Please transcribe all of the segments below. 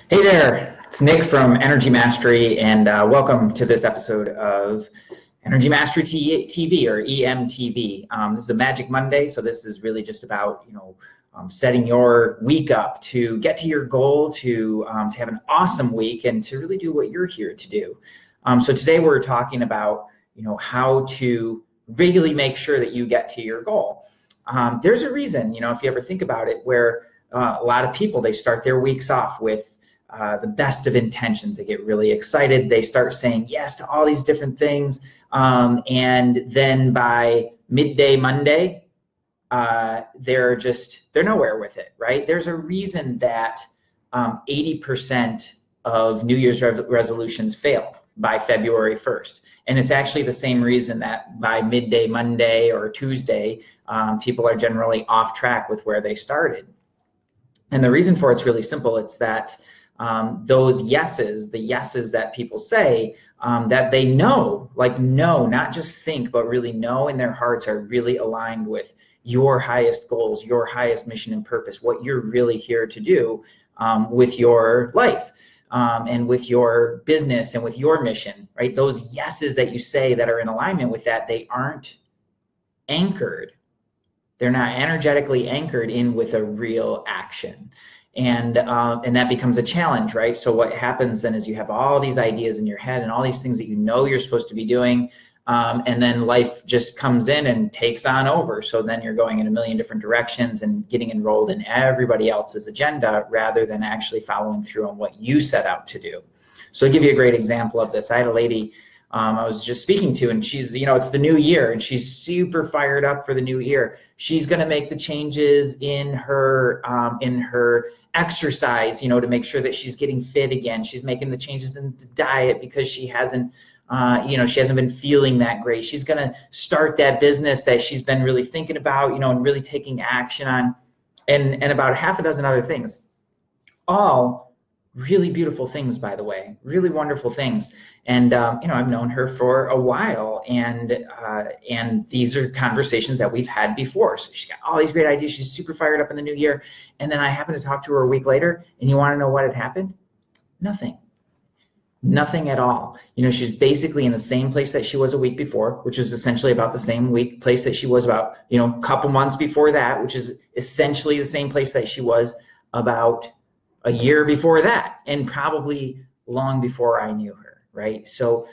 Hey there, it's Nick from Energy Mastery, and welcome to this episode of Energy Mastery TV or EMTV. This is a Magic Monday, so this is really just about setting your week up to get to your goal, to have an awesome week, and to really do what you're here to do. So today we're talking about how to really make sure that you get to your goal. There's a reason, if you ever think about it, where a lot of people, they start their weeks off with the best of intentions. They get really excited. They start saying yes to all these different things. And then by midday Monday, they're nowhere with it, right? There's a reason that 80% of New Year's resolutions fail by February 1st. And it's actually the same reason that by midday Monday or Tuesday, people are generally off track with where they started. And the reason for it's really simple. It's that those yeses, the yeses that people say, that they know, not just think, but really know in their hearts, are really aligned with your highest goals, your highest mission and purpose, what you're really here to do with your life and with your business and with your mission, right? Those yeses that you say that are in alignment with that, they aren't anchored. They're not energetically anchored in with a real action. And that becomes a challenge, right? So what happens then is you have all these ideas in your head and all these things that you're supposed to be doing, and then life just comes in and takes on over. So then you're going in a million different directions and getting enrolled in everybody else's agenda rather than actually following through on what you set out to do. So I'll give you a great example of this. I had a lady I was just speaking to, and she's, it's the new year, and she's super fired up for the new year. She's going to make the changes in her exercise, to make sure that she's getting fit again. She's making the changes in the diet because she hasn't been feeling that great. She's going to start that business that she's been really thinking about, and really taking action on, and about half a dozen other things. All really beautiful things, by the way, really wonderful things. And I've known her for a while, and these are conversations that we've had before. So she's got all these great ideas. She's super fired up in the new year. And then I happened to talk to her a week later, and you want to know what had happened? Nothing at all. She's basically in the same place that she was a week before, which is essentially about the same place that she was about, a couple months before that, which is essentially the same place that she was about a year before that, and probably long before I knew her, right? So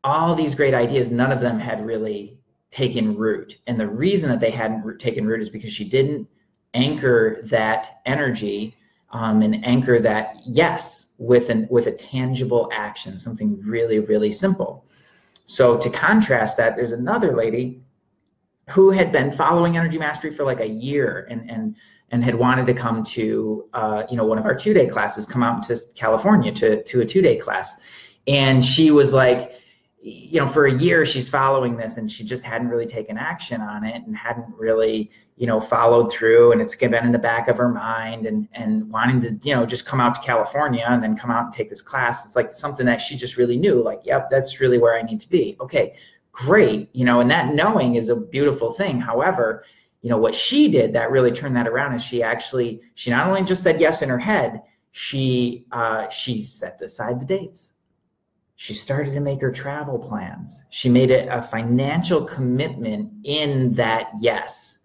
all these great ideas, none of them had really taken root. And the reason that they hadn't taken root is because she didn't anchor that energy and anchor that yes with a tangible action, something really, really simple. So to contrast that, there's another lady who had been following Energy Mastery for like a year and had wanted to come to one of our 2-day classes, come out to California to a 2-day class. And she was like, for a year she's following this, and she just hadn't really taken action on it and hadn't really, followed through. And it's been in the back of her mind and wanting to, just come out to California and then come out and take this class. It's like something that she just really knew, like, yep, that's really where I need to be. Okay, great. And that knowing is a beautiful thing. However, what she did that really turned that around is she not only just said yes in her head, she set aside the dates. She started to make her travel plans. She made it a financial commitment in that yes.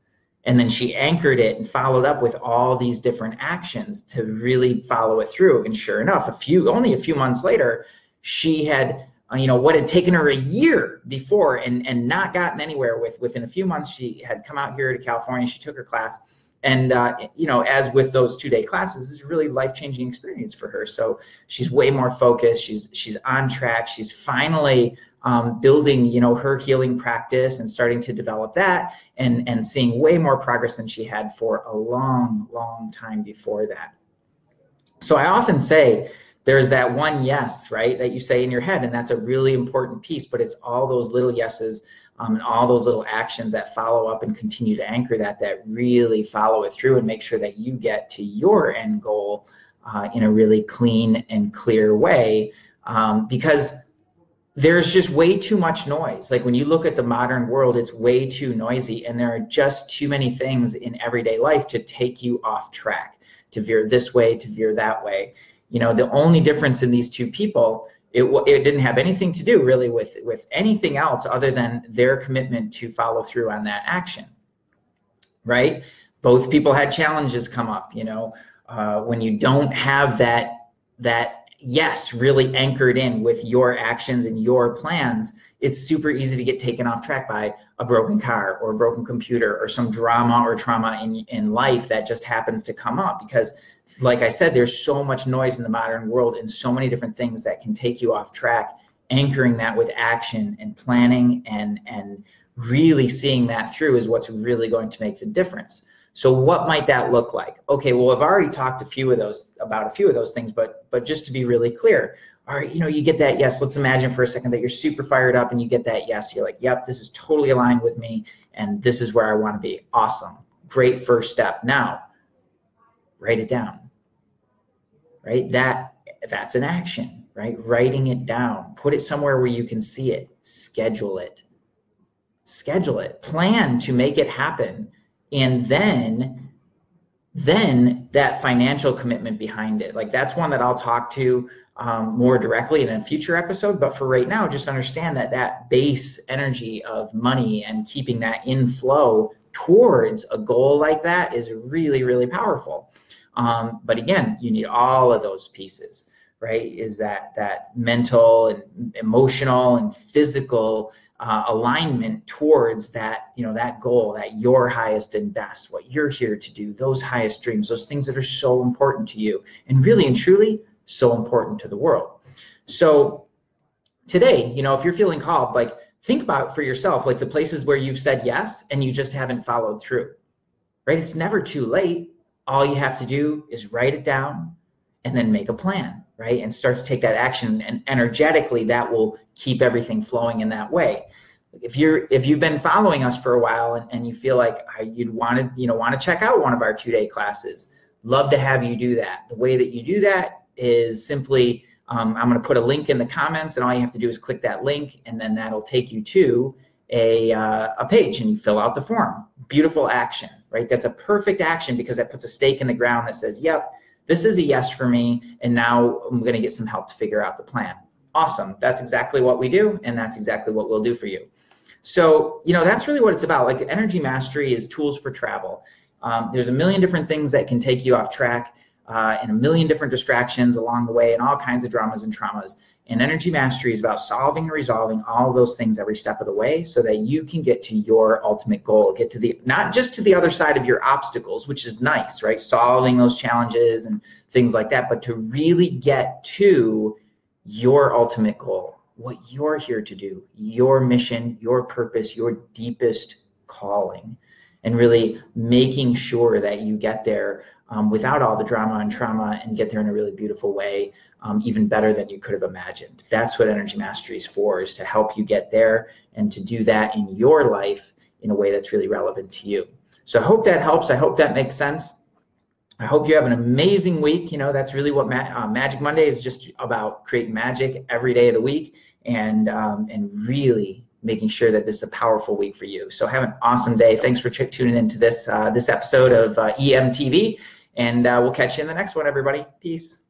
And then she anchored it and followed up with all these different actions to really follow it through. And sure enough, only a few months later, she had what had taken her a year before and not gotten anywhere within a few months, she had come out here to California. She took her class, and as with those 2-day classes, it's a really life-changing experience for her. So she's way more focused. She's on track. She's finally building her healing practice and starting to develop that, and seeing way more progress than she had for a long time before that. So I often say, there's that one yes, right, that you say in your head, and that's a really important piece, but it's all those little yeses and all those little actions that follow up and continue to anchor that really follow it through and make sure that you get to your end goal in a really clean and clear way, because there's just way too much noise. Like when you look at the modern world, it's way too noisy, and there are just too many things in everyday life to take you off track, to veer this way, to veer that way. You know, the only difference in these two people, it didn't have anything to do really with anything else other than their commitment to follow through on that action, right? Both people had challenges come up, you know, when you don't have that yes really anchored in with your actions and your plans, it's super easy to get taken off track by a broken car or a broken computer or some drama or trauma in life that just happens to come up. Because like I said, there's so much noise in the modern world and so many different things that can take you off track. Anchoring that with action and planning and really seeing that through is what's really going to make the difference. So what might that look like? Okay, well, I've already talked about a few of those things, but just to be really clear, all right, you know, you get that yes. Let's imagine for a second that you're super fired up and you get that yes. You're like, yep, this is totally aligned with me and this is where I want to be. Awesome. Great first step. Now, write it down, right? That's an action, right? Writing it down. Put it somewhere where you can see it. Schedule it. Schedule it. Plan to make it happen. And then that financial commitment behind it. Like that's one that I'll talk to more directly in a future episode. But for right now, just understand that base energy of money and keeping that in flow towards a goal like that is really, really powerful. But again, you need all of those pieces, right? Is that mental and emotional and physical alignment towards that, you know, that goal, that your highest and best, what you're here to do, those highest dreams, those things that are so important to you and really and truly so important to the world. So today, you know, if you're feeling called, like think about for yourself, like the places where you've said yes and you just haven't followed through, right? It's never too late. All you have to do is write it down and then make a plan, right? And start to take that action, and energetically that will keep everything flowing in that way. If you've been following us for a while and you feel like you'd want to check out one of our 2-day classes, love to have you do that. The way that you do that is simply, I'm going to put a link in the comments, and all you have to do is click that link, and then that'll take you to a page, and you fill out the form. Beautiful action, right? That's a perfect action because that puts a stake in the ground that says, yep, this is a yes for me, and now I'm going to get some help to figure out the plan. Awesome. That's exactly what we do, and that's exactly what we'll do for you. So, you know, that's really what it's about. Like Energy Mastery is tools for travel. There's a million different things that can take you off track and a million different distractions along the way and all kinds of dramas and traumas. And Energy Mastery is about solving and resolving all of those things every step of the way so that you can get to your ultimate goal, get to not just to the other side of your obstacles, which is nice, right? Solving those challenges and things like that, but to really get to your ultimate goal, what you're here to do, your mission, your purpose, your deepest calling, and really making sure that you get there without all the drama and trauma and get there in a really beautiful way, even better than you could have imagined. That's what Energy Mastery is for, is to help you get there and to do that in your life in a way that's really relevant to you. So I hope that helps. I hope that makes sense. I hope you have an amazing week. You know, that's really what Magic Monday is, just about creating magic every day of the week and really making sure that this is a powerful week for you. So have an awesome day. Thanks for tuning into this episode of EMTV, and we'll catch you in the next one, everybody. Peace.